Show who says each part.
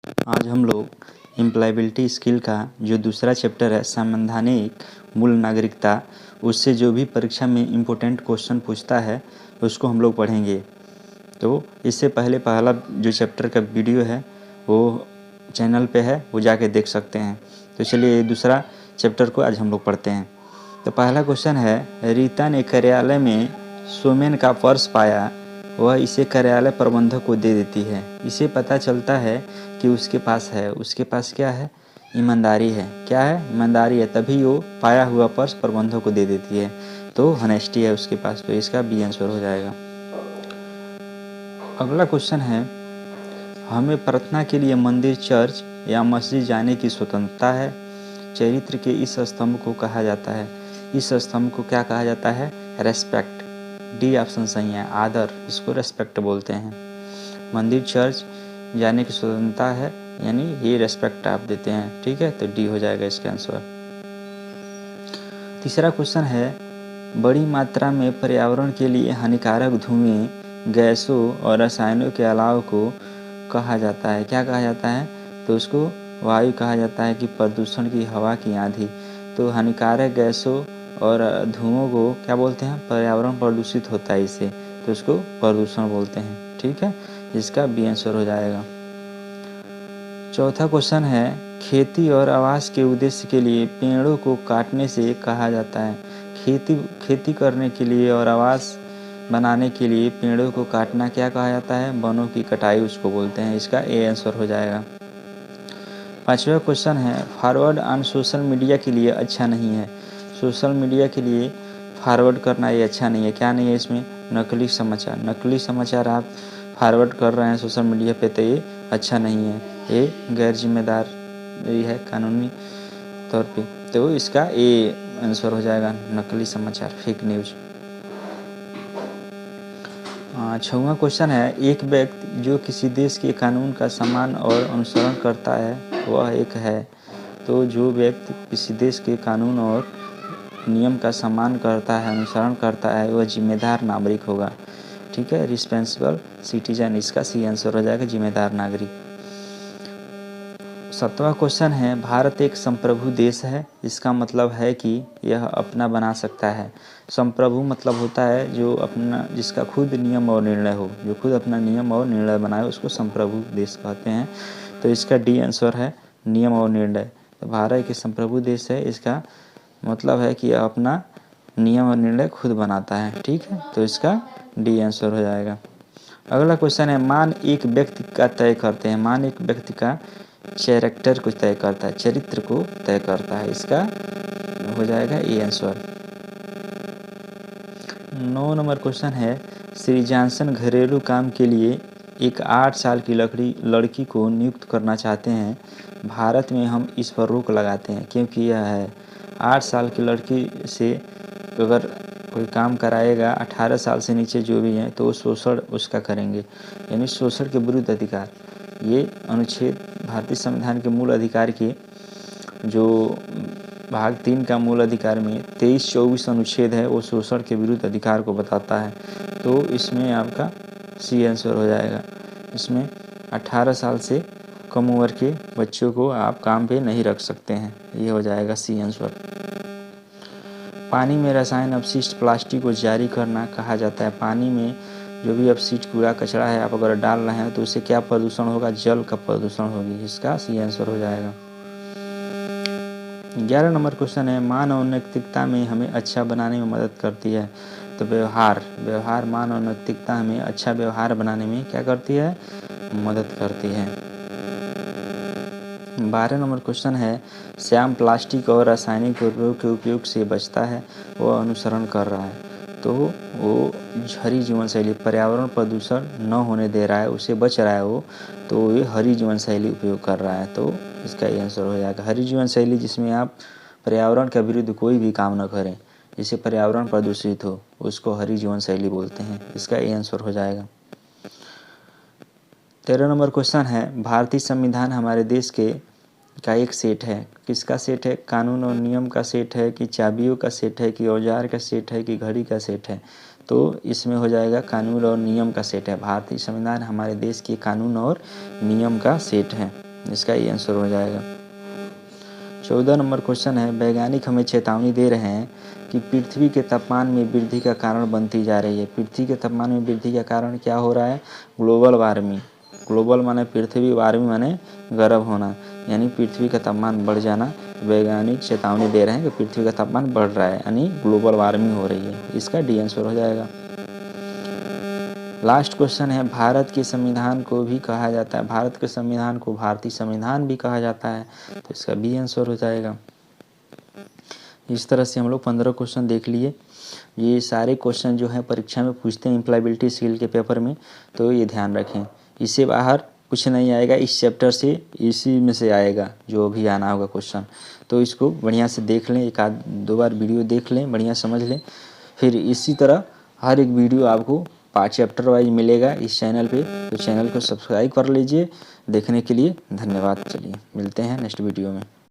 Speaker 1: आज हम लोग एम्प्लॉयबिलिटी स्किल का जो दूसरा चैप्टर है संवैधानिक मूल नागरिकता, उससे जो भी परीक्षा में इम्पोर्टेंट क्वेश्चन पूछता है उसको हम लोग पढ़ेंगे। तो इससे पहले पहला जो चैप्टर का वीडियो है वो चैनल पे है, वो जाके देख सकते हैं। तो चलिए दूसरा चैप्टर को आज हम लोग पढ़ते हैं। तो पहला क्वेश्चन है, रीता ने कार्यालय में सोमेन का पर्स पाया, वह इसे कार्यालय प्रबंधक को दे देती है। इसे पता चलता है कि उसके पास क्या है, ईमानदारी है। क्या है? ईमानदारी है, तभी वो पाया हुआ पर्स प्रबंधक को दे देती है। तो हनेस्टी है उसके पास, तो इसका बी आंसर हो जाएगा। अगला क्वेश्चन है, हमें प्रार्थना के लिए मंदिर, चर्च या मस्जिद जाने की स्वतंत्रता है। चरित्र के इस स्तंभ को कहा जाता है, इस स्तंभ को क्या कहा जाता है? रेस्पेक्ट। डी ऑप्शन सही है, आदर, इसको रेस्पेक्ट बोलते हैं। मंदिर, चर्च जाने की स्वतंत्रता है, यानी ये रेस्पेक्ट आप देते हैं, ठीक है, तो डी हो जाएगा इसका आंसर। तीसरा क्वेश्चन है, बड़ी मात्रा में पर्यावरण के लिए हानिकारक धुएं, गैसों और रसायनों के अलाव को कहा जाता है। क्या कहा जाता है? तो उसको वायु कहा जाता है कि प्रदूषण की हवा की आंधी। तो हानिकारक गैसों और धुओं को क्या बोलते हैं? पर्यावरण प्रदूषित होता है इससे, तो उसको प्रदूषण बोलते हैं, ठीक है, इसका बी आंसर हो जाएगा। चौथा क्वेश्चन है, खेती और आवास के उद्देश्य के लिए पेड़ों को काटने से कहा जाता है। खेती करने के लिए और आवास बनाने के लिए पेड़ों को काटना क्या कहा जाता है? वनों की कटाई उसको बोलते हैं, इसका ए आंसर हो जाएगा। पांचवा क्वेश्चन है, फॉरवर्ड ऑन सोशल मीडिया के लिए अच्छा नहीं है। सोशल मीडिया के लिए फॉरवर्ड करना ये अच्छा नहीं है। क्या नहीं है इसमें? नकली समाचार आप फॉरवर्ड कर रहे हैं सोशल मीडिया पे, तो ये अच्छा नहीं है, ये गैर जिम्मेदार है कानूनी तौर पे, तो इसका ए आंसर हो जाएगा, नकली समाचार, फेक न्यूज। छठवां क्वेश्चन है, एक व्यक्ति जो किसी देश के कानून का सम्मान और अनुसरण करता है वह एक है। तो जो व्यक्ति किसी देश के कानून और नियम का सम्मान करता है, अनुसरण करता है, वह जिम्मेदार नागरिक होगा, ठीक है, रिस्पॉन्सिबल सिटीजन, इसका सी आंसर हो जाएगा, जिम्मेदार नागरिक। सातवां क्वेश्चन है, भारत एक संप्रभु देश है, इसका मतलब है कि यह अपना बना सकता है। संप्रभु मतलब होता है जो अपना, जिसका खुद नियम और निर्णय हो, जो खुद अपना नियम और निर्णय बनाए, उसको संप्रभु देश कहते हैं। तो इसका डी आंसर है, नियम और निर्णय। तो भारत एक संप्रभु देश है, इसका मतलब है कि यह अपना नियम और निर्णय खुद बनाता है, ठीक है, तो इसका डी आंसर हो जाएगा। अगला क्वेश्चन है, मान एक व्यक्ति का तय करते हैं, मान एक व्यक्ति का कैरेक्टर को तय करता है, चरित्र को तय करता है, इसका हो जाएगा ए आंसर। 9 नंबर क्वेश्चन है, श्री जॉनसन घरेलू काम के लिए एक 8 साल की लड़की को नियुक्त करना चाहते हैं। भारत में हम इस पर रोक लगाते हैं क्योंकि यह है 8 साल की लड़की से अगर कोई काम कराएगा 18 साल से नीचे जो भी हैं तो शोषण उसका करेंगे, यानी शोषण के विरुद्ध अधिकार। ये अनुच्छेद भारतीय संविधान के मूल अधिकार के जो भाग 3 का मूल अधिकार में 23-24 अनुच्छेद है, वो शोषण के विरुद्ध अधिकार को बताता है। तो इसमें आपका सी आंसर हो जाएगा। इसमें 18 साल से कम उम्र के बच्चों को आप काम पे नहीं रख सकते हैं, ये हो जाएगा सी आंसर। पानी में रसायन अपशिष्ट प्लास्टिक को जारी करना कहा जाता है। पानी में जो भी अपशिष्ट कूड़ा कचरा है आप अगर डाल रहे हैं तो उससे क्या प्रदूषण होगा? जल का प्रदूषण होगी, इसका सी आंसर हो जाएगा। 11 नंबर क्वेश्चन है, मानव नैतिकता में हमें अच्छा बनाने में मदद करती है। तो व्यवहार मानव नैतिकता हमें अच्छा व्यवहार बनाने में क्या करती है? मदद करती है। 12 नंबर क्वेश्चन है, श्याम प्लास्टिक और रासायनिक उर्वरक के उपयोग से बचता है, वह अनुसरण कर रहा है। तो वो हरी जीवन शैली, पर्यावरण प्रदूषण न होने दे रहा है, उसे बच रहा है वो, तो ये हरी जीवन शैली उपयोग कर रहा है, तो इसका ये आंसर हो जाएगा। हरी जीवन शैली जिसमें आप पर्यावरण के विरुद्ध कोई भी काम न करें, जिससे पर्यावरण प्रदूषित हो, उसको हरी जीवन शैली बोलते हैं, इसका ये आंसर हो जाएगा। 13 नंबर क्वेश्चन है, भारतीय संविधान हमारे देश का एक सेट है। किसका सेट है? कानून और नियम का सेट है कि चाबियों का सेट है कि औजार का सेट है कि घड़ी का सेट है? तो इसमें हो जाएगा कानून और नियम का सेट है। भारतीय संविधान हमारे देश के कानून और नियम का सेट है। इसका ये आंसर हो जाएगा। 14 नंबर क्वेश्चन है, वैज्ञानिक हमें चेतावनी दे रहे हैं कि पृथ्वी के तापमान में वृद्धि का कारण बनती जा रही है। पृथ्वी के तापमान में वृद्धि का कारण क्या हो रहा है? Global warming. ग्लोबल माने पृथ्वी, वार्मिंग माने गर्म होना, यानी पृथ्वी का तापमान बढ़ जाना। वैज्ञानिक चेतावनी दे रहे हैं कि पृथ्वी का तापमान बढ़ रहा है, यानी ग्लोबल वार्मिंग हो रही है। इसका डी आंसर हो जाएगा। लास्ट क्वेश्चन है, भारत के संविधान को भी कहा जाता है, भारत के संविधान को भारतीय संविधान भी कहा जाता है, तो इसका बी आंसर हो जाएगा। इस तरह से हम लोग 15 क्वेश्चन देख लिए। ये सारे क्वेश्चन जो है परीक्षा में पूछते हैं एम्प्लॉयबिलिटी स्किल के पेपर में, तो ये ध्यान रखें। इससे बाहर कुछ नहीं आएगा, इस चैप्टर से इसी में से आएगा जो भी आना होगा क्वेश्चन। तो इसको बढ़िया से देख लें, एक आध दो बार वीडियो देख लें, बढ़िया समझ लें। फिर इसी तरह हर एक वीडियो आपको 5 चैप्टर वाइज मिलेगा इस चैनल पे, तो चैनल को सब्सक्राइब कर लीजिए। देखने के लिए धन्यवाद। चलिए मिलते हैं नेक्स्ट वीडियो में।